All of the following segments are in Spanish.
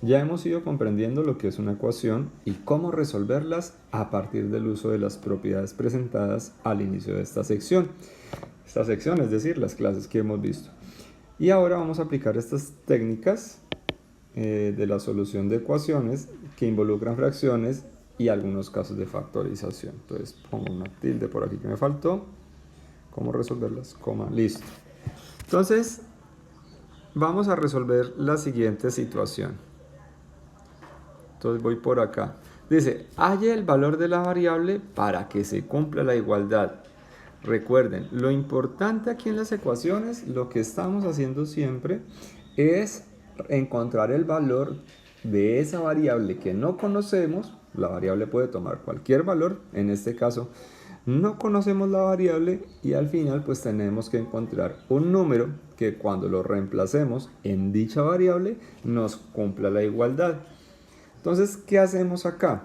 Ya hemos ido comprendiendo lo que es una ecuación y cómo resolverlas a partir del uso de las propiedades presentadas al inicio de esta sección. Esta sección, es decir, las clases que hemos visto. Y ahora vamos a aplicar estas técnicas de la solución de ecuaciones que involucran fracciones y algunos casos de factorización. Entonces pongo una tilde por aquí que me faltó. ¿Cómo resolverlas? Coma, listo. Entonces vamos a resolver la siguiente situación. Entonces voy por acá. Dice, halle el valor de la variable para que se cumpla la igualdad. Recuerden, lo importante aquí en las ecuaciones, lo que estamos haciendo siempre es encontrar el valor de esa variable que no conocemos. La variable puede tomar cualquier valor, en este caso no conocemos la variable y al final pues tenemos que encontrar un número que cuando lo reemplacemos en dicha variable nos cumpla la igualdad. Entonces, ¿qué hacemos acá?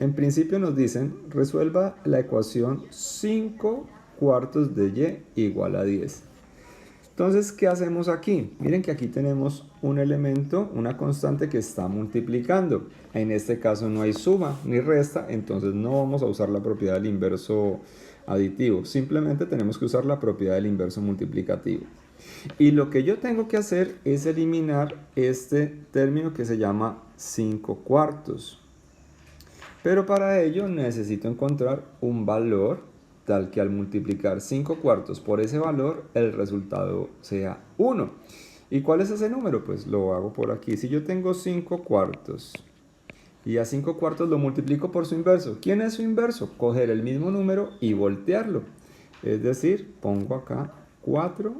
En principio nos dicen, resuelva la ecuación 5 cuartos de y igual a 10. Entonces, ¿qué hacemos aquí? Miren que aquí tenemos un elemento, una constante que está multiplicando. En este caso no hay suma ni resta, entonces no vamos a usar la propiedad del inverso aditivo. Simplemente tenemos que usar la propiedad del inverso multiplicativo. Y lo que yo tengo que hacer es eliminar este término que se llama 5 cuartos. Pero para ello necesito encontrar un valor tal que al multiplicar 5 cuartos por ese valor el resultado sea 1. ¿Y cuál es ese número? Pues lo hago por aquí. Si yo tengo 5 cuartos y a 5 cuartos lo multiplico por su inverso. ¿Quién es su inverso? Coger el mismo número y voltearlo. Es decir, pongo acá 4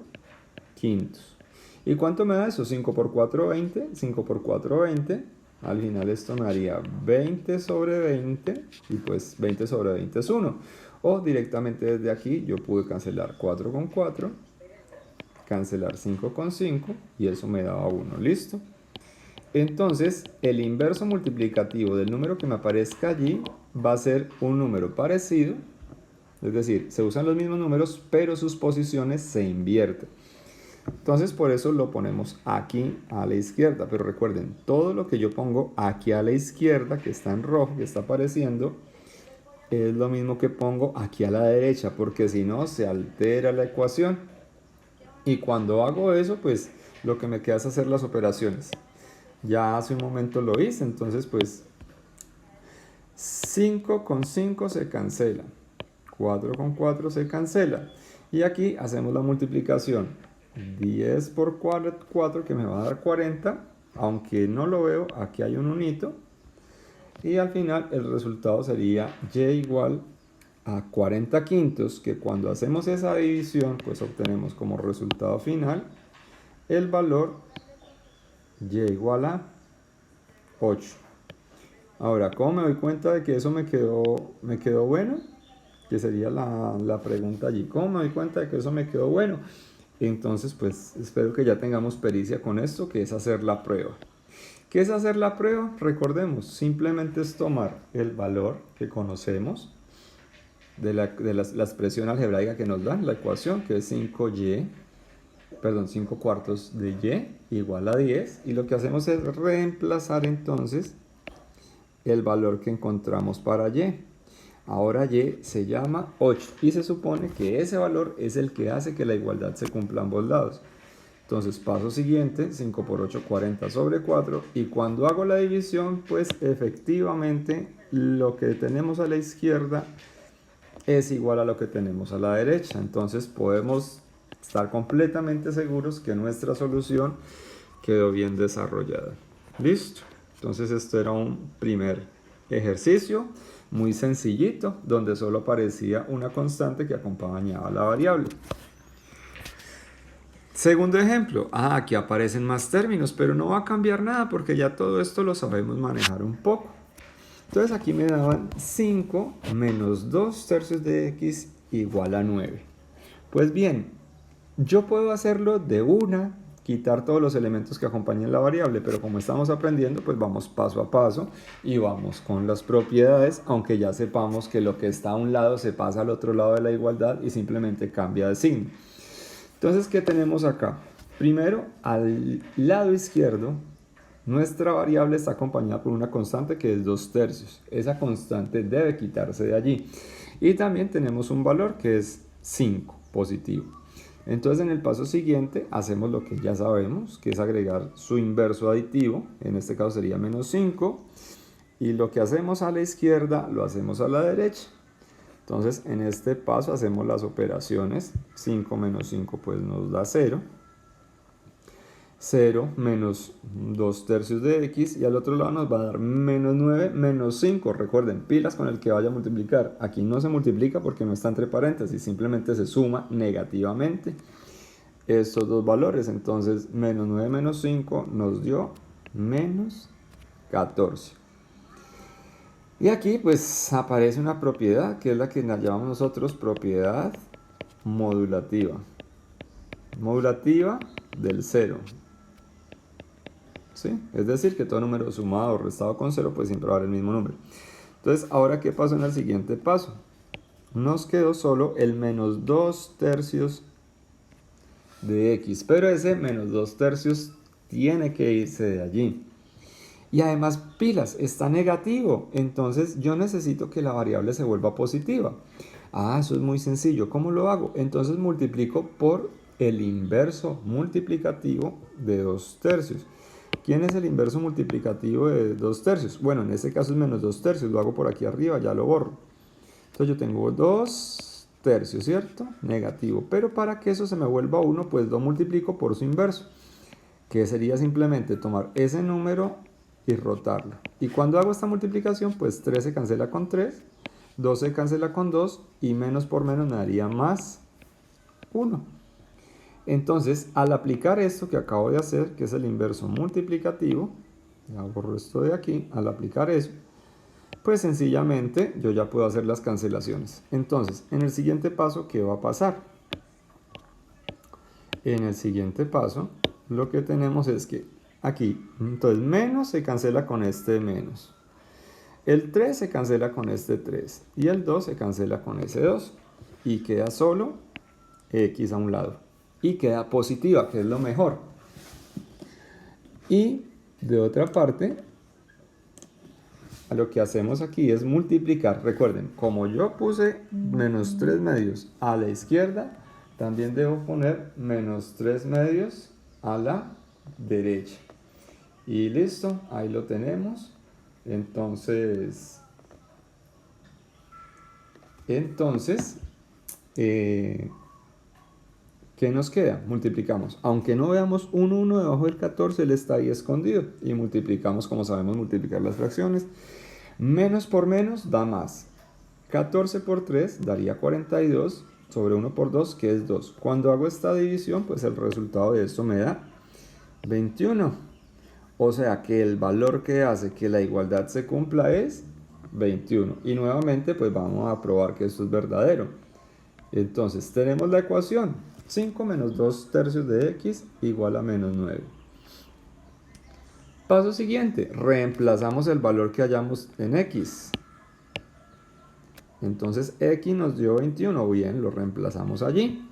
quintos. ¿Y cuánto me da eso? 5 por 4, 20. 5 por 4, 20. Al final esto me haría 20 sobre 20. Y pues 20 sobre 20 es 1. O directamente desde aquí yo pude cancelar 4 con 4. Cancelar 5 con 5. Y eso me daba 1. ¿Listo? Entonces el inverso multiplicativo del número que me aparezca allí va a ser un número parecido. Es decir, se usan los mismos números, pero sus posiciones se invierten. Entonces por eso lo ponemos aquí a la izquierda. Pero recuerden, todo lo que yo pongo aquí a la izquierda, que está en rojo, que está apareciendo, es lo mismo que pongo aquí a la derecha, porque si no se altera la ecuación. Y cuando hago eso, pues lo que me queda es hacer las operaciones. Ya hace un momento lo hice, entonces pues 5 con 5 se cancela. 4 con 4 se cancela. Y aquí hacemos la multiplicación. 10 por 4 que me va a dar 40. Aunque no lo veo, aquí hay un unito. Y al final el resultado sería y igual a 40 quintos, que cuando hacemos esa división, pues obtenemos como resultado final el valor y igual a 8. Ahora, ¿cómo me doy cuenta de que eso me quedó bueno? Que sería la pregunta allí. ¿Cómo me doy cuenta de que eso me quedó bueno? Entonces, pues espero que ya tengamos pericia con esto, que es hacer la prueba. ¿Qué es hacer la prueba? Recordemos, simplemente es tomar el valor que conocemos de la expresión algebraica que nos dan, la ecuación, que es 5 cuartos de y igual a 10. Y lo que hacemos es reemplazar entonces el valor que encontramos para y. Ahora y se llama 8 y se supone que ese valor es el que hace que la igualdad se cumpla a ambos lados. Entonces paso siguiente, 5 por 8, 40 sobre 4, y cuando hago la división, pues efectivamente lo que tenemos a la izquierda es igual a lo que tenemos a la derecha. Entonces podemos estar completamente seguros que nuestra solución quedó bien desarrollada. ¿Listo? Entonces esto era un primer ejercicio muy sencillito, donde solo aparecía una constante que acompañaba a la variable. Segundo ejemplo, aquí aparecen más términos, pero no va a cambiar nada porque ya todo esto lo sabemos manejar un poco. Entonces aquí me daban 5 menos 2 tercios de x igual a 9. Pues bien, yo puedo hacerlo de una, quitar todos los elementos que acompañan la variable, pero como estamos aprendiendo, pues vamos paso a paso y vamos con las propiedades, aunque ya sepamos que lo que está a un lado se pasa al otro lado de la igualdad y simplemente cambia de signo. Entonces, ¿qué tenemos acá? Primero, al lado izquierdo Nuestra variable está acompañada por una constante que es 2/3. Esa constante debe quitarse de allí. Y también tenemos un valor que es 5, positivo. Entonces en el paso siguiente hacemos lo que ya sabemos, que es agregar su inverso aditivo. En este caso sería menos 5. Y lo que hacemos a la izquierda lo hacemos a la derecha. Entonces en este paso hacemos las operaciones. 5 menos 5 pues nos da 0. 0 menos 2/3 de x, y al otro lado nos va a dar menos 9 menos 5. Recuerden, pilas con el que vaya a multiplicar. Aquí no se multiplica porque no está entre paréntesis, simplemente se suma negativamente estos dos valores. Entonces menos 9 menos 5 nos dio menos 14. Y aquí pues aparece una propiedad que es la que llamamos nosotros propiedad modulativa. Modulativa del 0. ¿Sí? Es decir, que todo número sumado o restado con 0 pues siempre va a dar el mismo número. Entonces, ahora, ¿qué pasó en el siguiente paso? Nos quedó solo el menos 2/3 de x, pero ese menos 2/3 tiene que irse de allí. Y además, pilas, está negativo, entonces yo necesito que la variable se vuelva positiva. Eso es muy sencillo. ¿Cómo lo hago? Entonces multiplico por el inverso multiplicativo de 2/3. ¿Quién es el inverso multiplicativo de 2/3? Bueno, en este caso es menos 2/3, lo hago por aquí arriba, ya lo borro. Entonces yo tengo 2/3, ¿cierto? Negativo. Pero para que eso se me vuelva 1, pues lo multiplico por su inverso, que sería simplemente tomar ese número y rotarlo. Y cuando hago esta multiplicación, pues 3 se cancela con 3, 2 se cancela con 2, y menos por menos me daría más 1. Entonces, al aplicar esto que acabo de hacer, que es el inverso multiplicativo, ya borro esto de aquí, al aplicar eso, pues sencillamente yo ya puedo hacer las cancelaciones. Entonces, en el siguiente paso, ¿qué va a pasar? En el siguiente paso, lo que tenemos es que aquí, entonces menos se cancela con este menos. El 3 se cancela con este 3 y el 2 se cancela con ese 2 y queda solo x a un lado. Y queda positiva, que es lo mejor. Y de otra parte, lo que hacemos aquí es multiplicar. Recuerden, como yo puse menos 3 medios a la izquierda, también debo poner menos 3 medios a la derecha. Y listo, ahí lo tenemos. Entonces, ¿qué nos queda? Multiplicamos. Aunque no veamos un 1 debajo del 14, él está ahí escondido. Y multiplicamos como sabemos multiplicar las fracciones. Menos por menos da más. 14 por 3 daría 42 sobre 1 por 2, que es 2. Cuando hago esta división, pues el resultado de esto me da 21. O sea que el valor que hace que la igualdad se cumpla es 21. Y nuevamente, pues vamos a probar que esto es verdadero. Entonces, tenemos la ecuación. 5 menos 2/3 de x igual a menos 9. Paso siguiente, reemplazamos el valor que hallamos en x. Entonces x nos dio 21, bien, lo reemplazamos allí.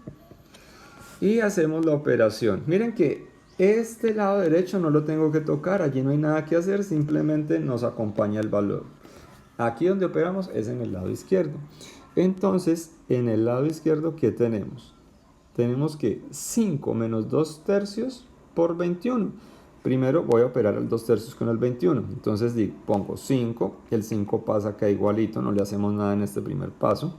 Y hacemos la operación. Miren que este lado derecho no lo tengo que tocar, allí no hay nada que hacer, simplemente nos acompaña el valor. Aquí donde operamos es en el lado izquierdo. Entonces, en el lado izquierdo, ¿qué tenemos? Tenemos que 5 menos 2/3 por 21. Primero voy a operar el 2/3 con el 21. Entonces pongo 5, el 5 pasa acá igualito, no le hacemos nada en este primer paso.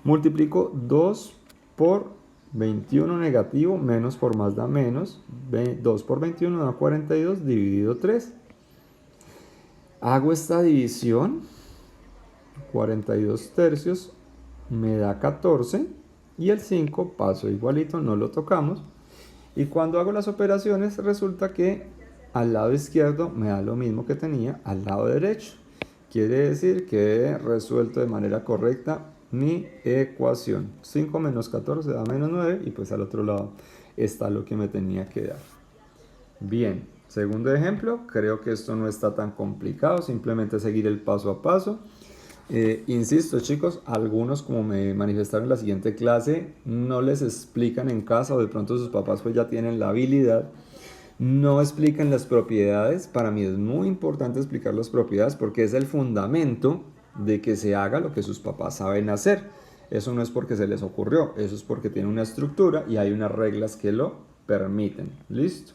Multiplico 2 por 21 negativo, menos por más da menos. 2 por 21 da 42, dividido 3. Hago esta división, 42/3 me da 14. Y el 5 paso igualito, no lo tocamos. Y cuando hago las operaciones resulta que al lado izquierdo me da lo mismo que tenía al lado derecho. Quiere decir que he resuelto de manera correcta mi ecuación. 5 menos 14 da menos 9 y pues al otro lado está lo que me tenía que dar. Bien, segundo ejemplo, creo que esto no está tan complicado, simplemente seguir el paso a paso. Insisto, chicos, algunos, como me manifestaron en la siguiente clase, no les explican en casa o de pronto sus papás pues ya tienen la habilidad No explican las propiedades. Para mí es muy importante explicar las propiedades porque es el fundamento de que se haga lo que sus papás saben hacer. Eso no es porque se les ocurrió, eso es porque tiene una estructura y hay unas reglas que lo permiten. ¿Listo?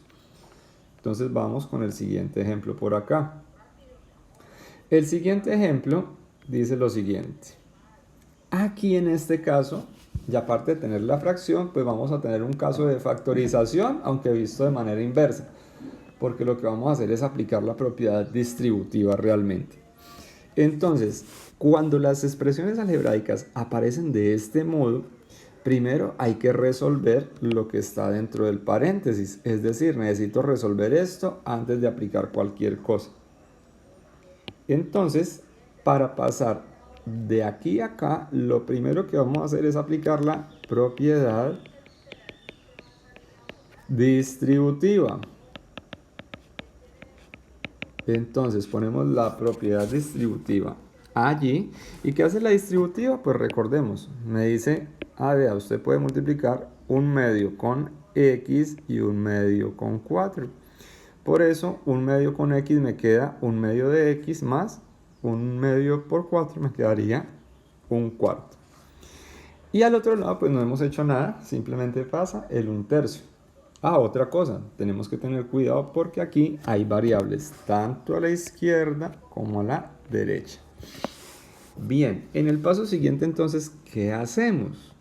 Entonces vamos con el siguiente ejemplo por acá. El siguiente ejemplo dice lo siguiente. Aquí en este caso, y aparte de tener la fracción, pues vamos a tener un caso de factorización, aunque visto de manera inversa, porque lo que vamos a hacer es aplicar la propiedad distributiva realmente. Entonces, cuando las expresiones algebraicas aparecen de este modo, primero hay que resolver lo que está dentro del paréntesis, es decir, necesito resolver esto antes de aplicar cualquier cosa. Entonces, para pasar de aquí a acá, lo primero que vamos a hacer es aplicar la propiedad distributiva. Entonces ponemos la propiedad distributiva allí. ¿Y qué hace la distributiva? Pues recordemos, me dice, vea, usted puede multiplicar un medio con x y un medio con 4. Por eso, un medio con x me queda un medio de x más un medio por 4 me quedaría un cuarto. Y al otro lado, pues no hemos hecho nada, simplemente pasa el 1/3. Otra cosa, tenemos que tener cuidado porque aquí hay variables tanto a la izquierda como a la derecha. Bien, en el paso siguiente entonces, ¿qué hacemos?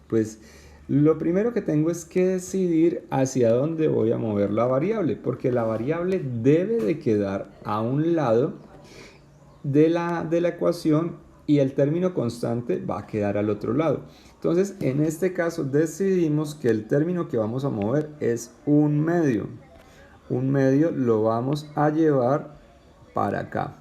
Pues lo primero que tengo es que decidir hacia dónde voy a mover la variable, porque la variable debe de quedar a un lado de la ecuación y el término constante va a quedar al otro lado. Entonces, en este caso decidimos que el término que vamos a mover es un medio. Un medio lo vamos a llevar para acá.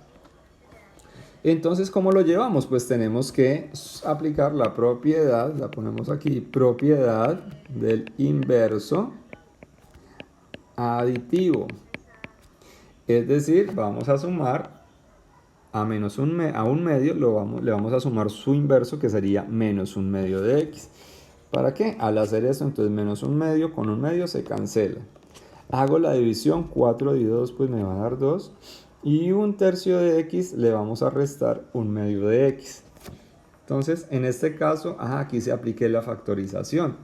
Entonces, ¿cómo lo llevamos? Pues tenemos que aplicar la propiedad, la ponemos aquí, propiedad del inverso aditivo. Es decir, vamos a sumar a un medio, le vamos a sumar su inverso, que sería menos un medio de x. ¿Para qué? Al hacer esto, entonces menos un medio con un medio se cancela. Hago la división, 4 dividido 2 pues me va a dar 2. Y 1/3 de x le vamos a restar un medio de x. Entonces, en este caso, aquí se aplique la factorización.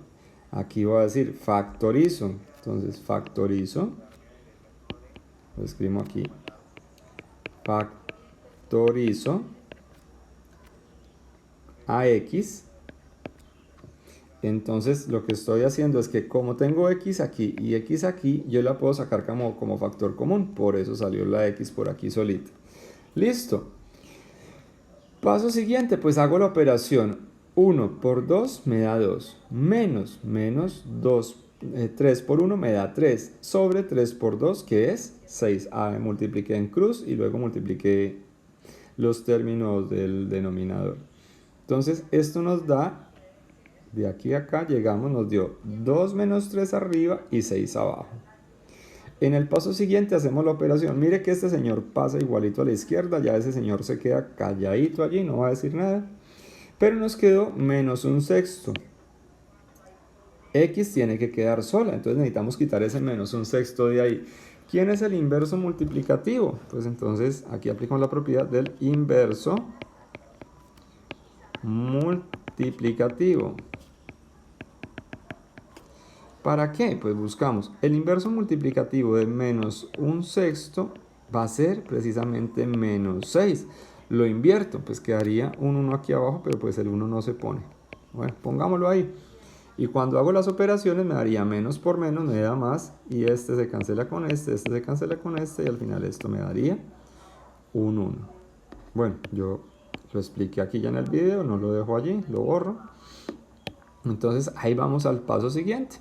Aquí voy a decir factorizo. Entonces, factorizo. Lo escribo aquí. Factorizo a x. Entonces lo que estoy haciendo es que como tengo x aquí y x aquí, yo la puedo sacar como factor común. Por eso salió la x por aquí solita. Listo. Paso siguiente, pues hago la operación. 1 por 2 me da 2. Menos 2, 3 por 1 me da 3. Sobre 3 por 2, que es 6. Multipliqué en cruz y luego multipliqué los términos del denominador. Entonces esto nos da, de aquí a acá llegamos, nos dio 2 menos 3 arriba y 6 abajo. En el paso siguiente hacemos la operación. Mire que este señor pasa igualito a la izquierda, ya ese señor se queda calladito allí, no va a decir nada. Pero nos quedó menos un sexto. X tiene que quedar sola, entonces necesitamos quitar ese menos un sexto de ahí. ¿Quién es el inverso multiplicativo? Pues entonces aquí aplicamos la propiedad del inverso multiplicativo. ¿Para qué? Pues buscamos. El inverso multiplicativo de menos un sexto va a ser precisamente menos 6. Lo invierto, pues quedaría un 1 aquí abajo, pero pues el 1 no se pone. Bueno, pongámoslo ahí. Y cuando hago las operaciones me daría menos por menos, me da más. Y este se cancela con este se cancela con este. Y al final esto me daría un 1. Bueno, yo lo expliqué aquí ya en el video, no lo dejo allí, lo borro. Entonces ahí vamos al paso siguiente.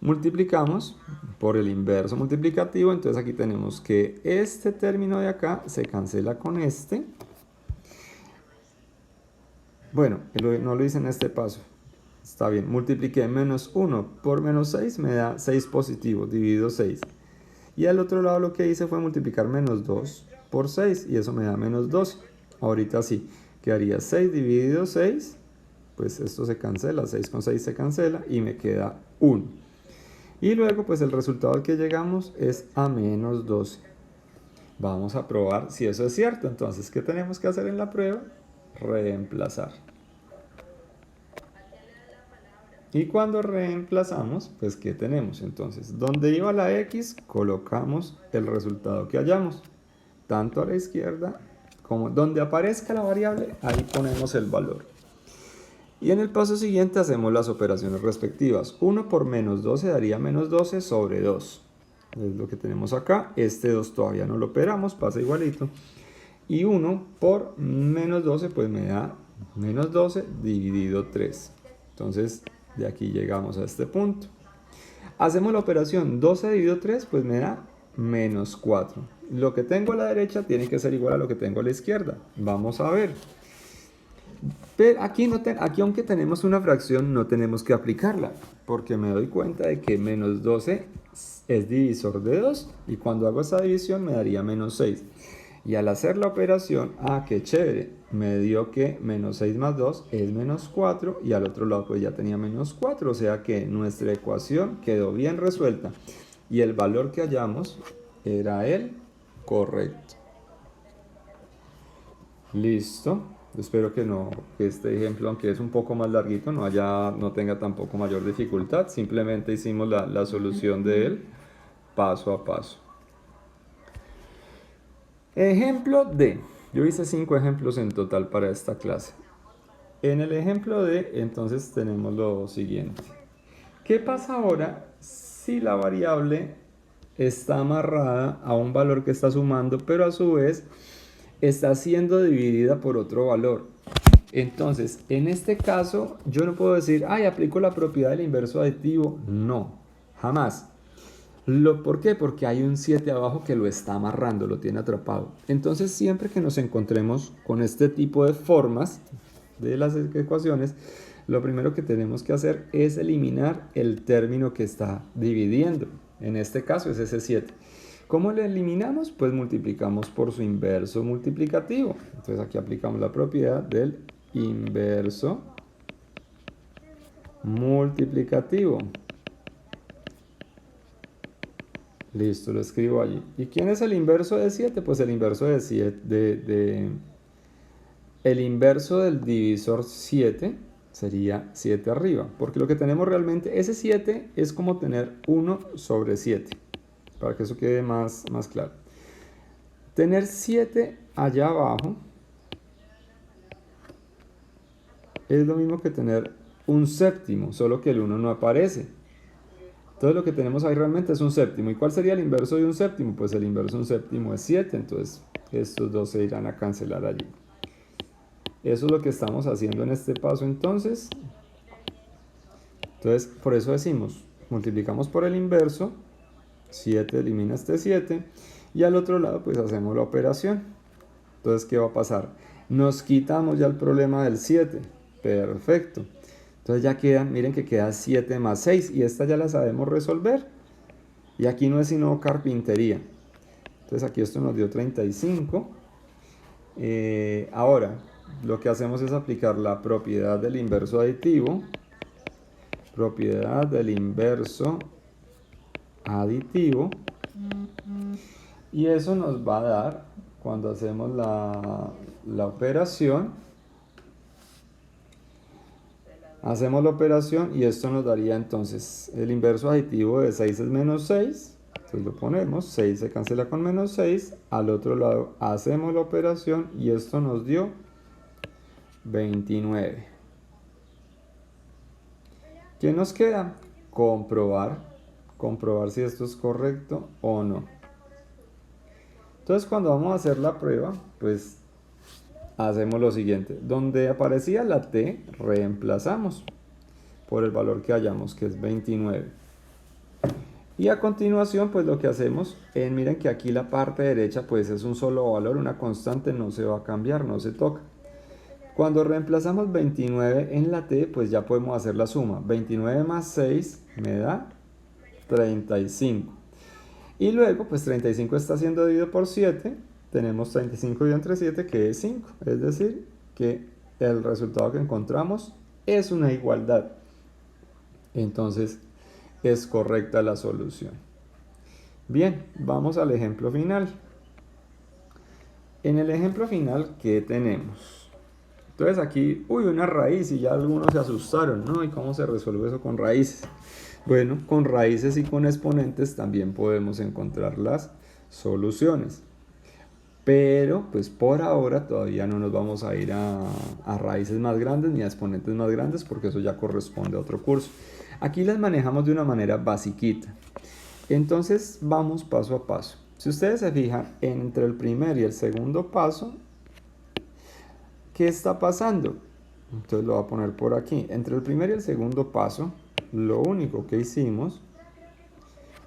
Multiplicamos por el inverso multiplicativo, entonces aquí tenemos que este término de acá se cancela con este. Bueno, no lo hice en este paso, está bien, multipliqué menos 1 por menos 6, me da 6 positivo, dividido 6. Y al otro lado lo que hice fue multiplicar menos 2 por 6, y eso me da menos 2. Ahorita sí, quedaría 6 dividido 6, pues esto se cancela, 6 con 6 se cancela, y me queda 1. Y luego pues el resultado al que llegamos es a menos 12. Vamos a probar si eso es cierto. Entonces, ¿qué tenemos que hacer en la prueba? Reemplazar. Y cuando reemplazamos, pues ¿qué tenemos? Entonces, donde iba la X, colocamos el resultado que hallamos. Tanto a la izquierda como donde aparezca la variable, ahí ponemos el valor. Y en el paso siguiente hacemos las operaciones respectivas. 1 por menos 12 daría menos 12 sobre 2. Es lo que tenemos acá. Este 2 todavía no lo operamos, pasa igualito. Y 1 por menos 12 pues me da menos 12 dividido 3. Entonces de aquí llegamos a este punto. Hacemos la operación 12 dividido 3 pues me da menos 4. Lo que tengo a la derecha tiene que ser igual a lo que tengo a la izquierda. Vamos a ver. Pero aquí aunque tenemos una fracción no tenemos que aplicarla, porque me doy cuenta de que menos 12 es divisor de 2 y cuando hago esa división me daría menos 6. Y al hacer la operación, qué chévere, me dio que menos 6 más 2 es menos 4 y al otro lado pues ya tenía menos 4, o sea que nuestra ecuación quedó bien resuelta y el valor que hallamos era el correcto. Listo. Espero que este ejemplo, aunque es un poco más larguito, no tenga tampoco mayor dificultad. Simplemente hicimos la solución de él paso a paso. Ejemplo D. Yo hice 5 ejemplos en total para esta clase. En el ejemplo D, entonces tenemos lo siguiente. ¿Qué pasa ahora si la variable está amarrada a un valor que está sumando, pero a su vez está siendo dividida por otro valor? Entonces, en este caso, yo no puedo decir, aplico la propiedad del inverso aditivo. No, jamás. ¿Por qué? Porque hay un 7 abajo que lo está amarrando, lo tiene atrapado. Entonces, siempre que nos encontremos con este tipo de formas de las ecuaciones, lo primero que tenemos que hacer es eliminar el término que está dividiendo. En este caso es ese 7. ¿Cómo lo eliminamos? Pues multiplicamos por su inverso multiplicativo. Entonces aquí aplicamos la propiedad del inverso multiplicativo. Listo, lo escribo allí. ¿Y quién es el inverso de 7? Pues el inverso de 7, el inverso del divisor 7 sería 7 arriba. Porque lo que tenemos realmente, ese 7 es como tener 1 sobre 7. Para que eso quede más claro. Tener 7 allá abajo es lo mismo que tener un séptimo, solo que el 1 no aparece. Entonces lo que tenemos ahí realmente es un séptimo. ¿Y cuál sería el inverso de un séptimo? Pues el inverso de un séptimo es 7, entonces estos dos se irán a cancelar allí. Eso es lo que estamos haciendo en este paso entonces. Entonces por eso decimos, multiplicamos por el inverso, 7 elimina este 7, y al otro lado pues hacemos la operación. Entonces, ¿qué va a pasar? Nos quitamos ya el problema del 7. Perfecto. Entonces ya quedan, miren que queda 7 más 6 y esta ya la sabemos resolver. Y aquí no es sino carpintería. Entonces aquí esto nos dio 35. Ahora, lo que hacemos es aplicar la propiedad del inverso aditivo. Propiedad del inverso aditivo. Y eso nos va a dar, cuando hacemos la operación, hacemos la operación y esto nos daría entonces el inverso aditivo de 6 es menos 6. Entonces lo ponemos, 6 se cancela con menos 6. Al otro lado hacemos la operación y esto nos dio 29. ¿Qué nos queda? Comprobar si esto es correcto o no. Entonces cuando vamos a hacer la prueba, pues hacemos lo siguiente. Donde aparecía la t, reemplazamos por el valor que hallamos, que es 29. Y a continuación, pues lo que hacemos, miren que aquí la parte derecha pues es un solo valor, una constante, no se va a cambiar, no se toca. Cuando reemplazamos 29 en la t, pues ya podemos hacer la suma. 29 más 6 me da 35. Y luego, pues 35 está siendo dividido por 7. Tenemos 35 dividido entre 7, que es 5. Es decir, que el resultado que encontramos es una igualdad. Entonces, es correcta la solución. Bien, vamos al ejemplo final. En el ejemplo final, ¿qué tenemos? Entonces aquí, una raíz, y ya algunos se asustaron, ¿no? ¿Y cómo se resuelve eso con raíces? Bueno, con raíces y con exponentes también podemos encontrar las soluciones. Pero pues por ahora todavía no nos vamos a ir a raíces más grandes ni a exponentes más grandes, porque eso ya corresponde a otro curso. Aquí las manejamos de una manera basiquita. Entonces vamos paso a paso. Si ustedes se fijan, entre el primer y el segundo paso, ¿qué está pasando? Entonces lo voy a poner por aquí. Entre el primer y el segundo paso, lo único que hicimos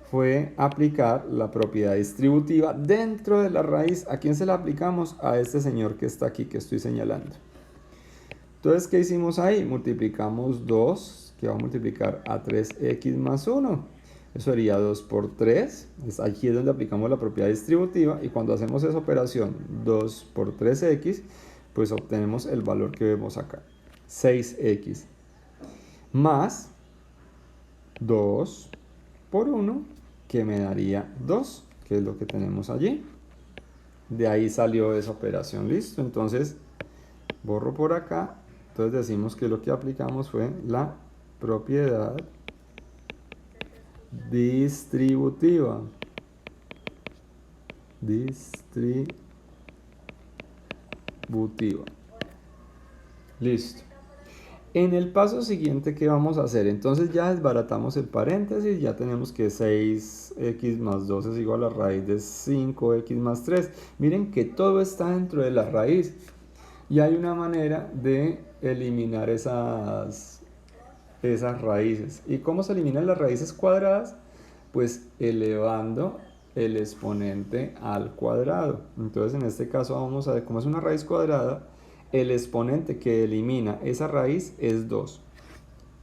fue aplicar la propiedad distributiva dentro de la raíz. ¿A quién se la aplicamos? A este señor que está aquí, que estoy señalando. Entonces, ¿qué hicimos ahí? Multiplicamos 2, que va a multiplicar a 3x más 1. Eso sería 2 por 3. Aquí es donde aplicamos la propiedad distributiva. Y cuando hacemos esa operación, 2 por 3x, pues obtenemos el valor que vemos acá, 6x. Más 2 por 1, que me daría 2, que es lo que tenemos allí. De ahí salió esa operación, listo. Entonces, borro por acá. Entonces decimos que lo que aplicamos fue la propiedad distributiva. Listo. En el paso siguiente, ¿qué vamos a hacer? Entonces ya desbaratamos el paréntesis, ya tenemos que 6x más 2 es igual a la raíz de 5x más 3. Miren que todo está dentro de la raíz. Y hay una manera de eliminar esas raíces. ¿Y cómo se eliminan las raíces cuadradas? Pues elevando el exponente al cuadrado. Entonces en este caso vamos a ver cómo es una raíz cuadrada. El exponente que elimina esa raíz es 2.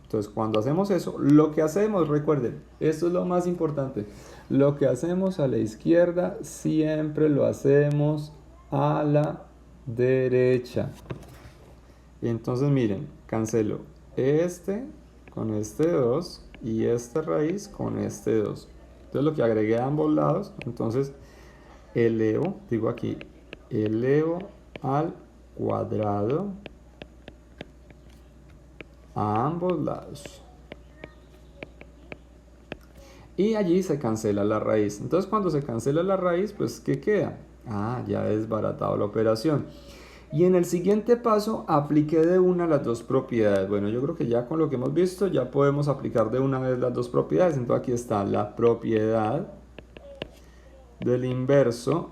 Entonces cuando hacemos eso, lo que hacemos, recuerden, esto es lo más importante, lo que hacemos a la izquierda siempre lo hacemos a la derecha. Y entonces miren, cancelo este con este 2 y esta raíz con este 2. Entonces lo que agregué a ambos lados, entonces elevo, digo aquí, elevo al cuadrado a ambos lados. Y allí se cancela la raíz. Entonces cuando se cancela la raíz, pues ¿qué queda? Ya he desbaratado la operación. Y en el siguiente paso apliqué de una las dos propiedades. Bueno, yo creo que ya con lo que hemos visto ya podemos aplicar de una vez las dos propiedades. Entonces aquí está la propiedad del inverso,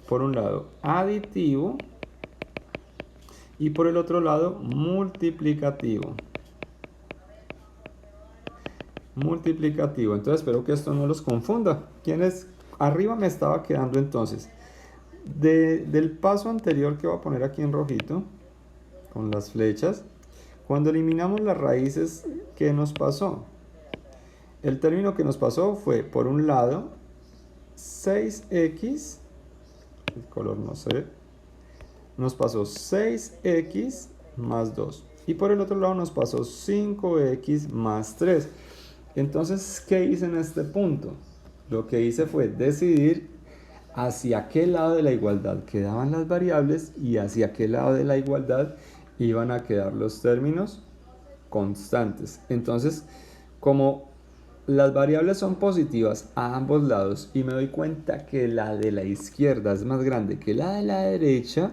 por un lado aditivo y por el otro lado multiplicativo. Entonces espero que esto no los confunda. Arriba me estaba quedando entonces del paso anterior, que voy a poner aquí en rojito con las flechas. Cuando eliminamos las raíces, ¿qué nos pasó? El término que nos pasó fue, por un lado, 6x, el color no sé, nos pasó 6x más 2. Y por el otro lado nos pasó 5x más 3. Entonces, ¿qué hice en este punto? Lo que hice fue decidir hacia qué lado de la igualdad quedaban las variables y hacia qué lado de la igualdad iban a quedar los términos constantes. Entonces, como las variables son positivas a ambos lados y me doy cuenta que la de la izquierda es más grande que la de la derecha,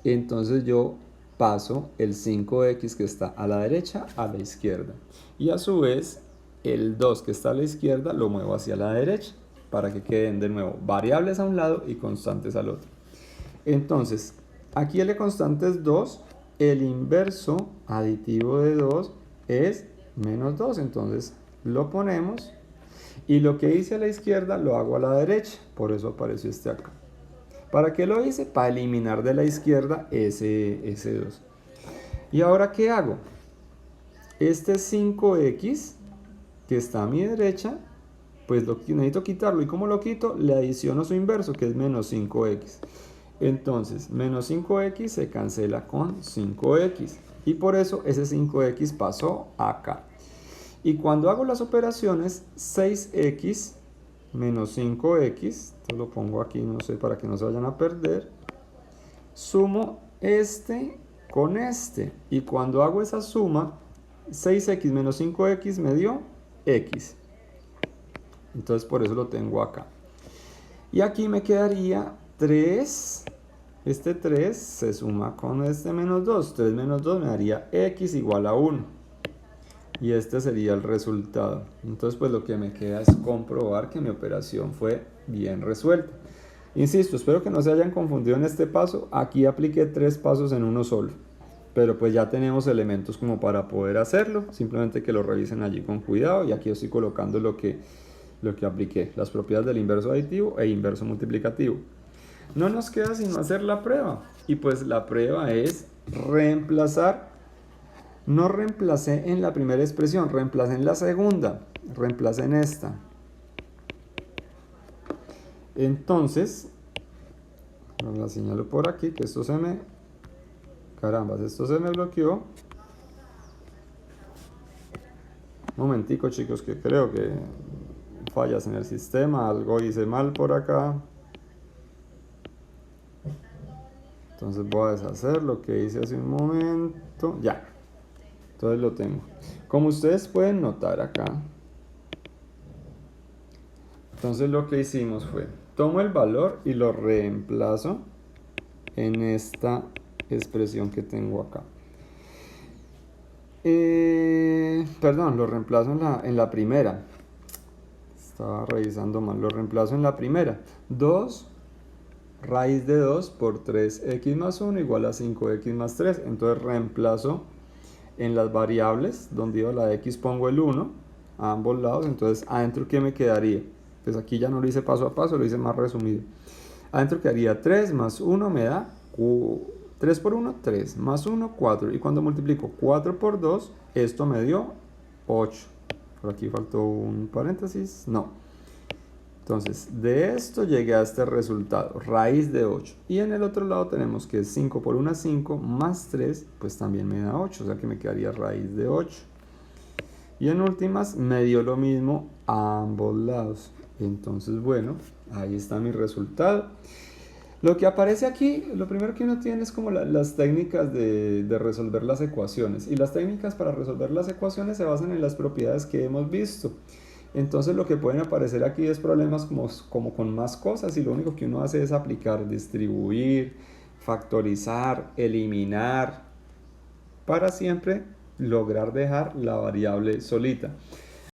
entonces yo paso el 5x que está a la derecha a la izquierda. Y a su vez, el 2 que está a la izquierda lo muevo hacia la derecha para que queden de nuevo variables a un lado y constantes al otro. Entonces, aquí el constante es 2, el inverso aditivo de 2 es menos 2, entonces lo ponemos y lo que hice a la izquierda lo hago a la derecha, por eso apareció este acá. ¿Para qué lo hice? Para eliminar de la izquierda ese 2. ¿Y ahora qué hago? Este 5x que está a mi derecha, pues necesito quitarlo. ¿Y cómo lo quito? Le adiciono su inverso, que es menos 5x. Entonces, menos 5x se cancela con 5x. Y por eso ese 5x pasó acá. Y cuando hago las operaciones, 6x menos 5x, esto lo pongo aquí, no sé, para que no se vayan a perder, sumo este con este. Y cuando hago esa suma, 6x menos 5x me dio x. Entonces por eso lo tengo acá. Y aquí me quedaría 3. Este 3 se suma con este menos 2. 3 menos 2 me daría x igual a 1. Y este sería el resultado. Entonces pues lo que me queda es comprobar que mi operación fue bien resuelta. Insisto, espero que no se hayan confundido en este paso. Aquí apliqué 3 pasos en uno solo. Pero pues ya tenemos elementos como para poder hacerlo. Simplemente que lo revisen allí con cuidado. Y aquí estoy colocando lo que apliqué. Las propiedades del inverso aditivo e inverso multiplicativo. No nos queda sino hacer la prueba. Y pues la prueba es reemplazar. No reemplacé en la primera expresión, reemplacé en la segunda. Reemplacé en esta. Entonces, la señalo por aquí, que esto se me... Carambas, esto se me bloqueó. Un momentico, chicos, que creo que fallas en el sistema. Algo hice mal por acá. Entonces voy a deshacer lo que hice hace un momento. Ya. Entonces lo tengo. Como ustedes pueden notar acá. Entonces lo que hicimos fue, tomo el valor y lo reemplazo en esta expresión que tengo acá. Perdón, lo reemplazo en la primera. Estaba revisando mal, lo reemplazo en la primera. 2 raíz de 2 por 3x más 1 igual a 5x más 3. Entonces reemplazo en las variables, donde iba la x pongo el 1 a ambos lados. Entonces adentro, ¿qué me quedaría? Pues aquí ya no lo hice paso a paso, lo hice más resumido. Adentro quedaría 3 más 1 me da 3 por 1, 3, más 1, 4. Y cuando multiplico 4 por 2, esto me dio 8. Por aquí faltó un paréntesis, no. Entonces, de esto llegué a este resultado, raíz de 8. Y en el otro lado tenemos que 5 por 1 es 5, más 3, pues también me da 8. O sea que me quedaría raíz de 8. Y en últimas, me dio lo mismo a ambos lados. Entonces, bueno, ahí está mi resultado. Lo que aparece aquí, lo primero que uno tiene es como las técnicas de resolver las ecuaciones. Y las técnicas para resolver las ecuaciones se basan en las propiedades que hemos visto. Entonces lo que pueden aparecer aquí es problemas como con más cosas, y lo único que uno hace es aplicar, distribuir, factorizar, eliminar, para siempre lograr dejar la variable solita.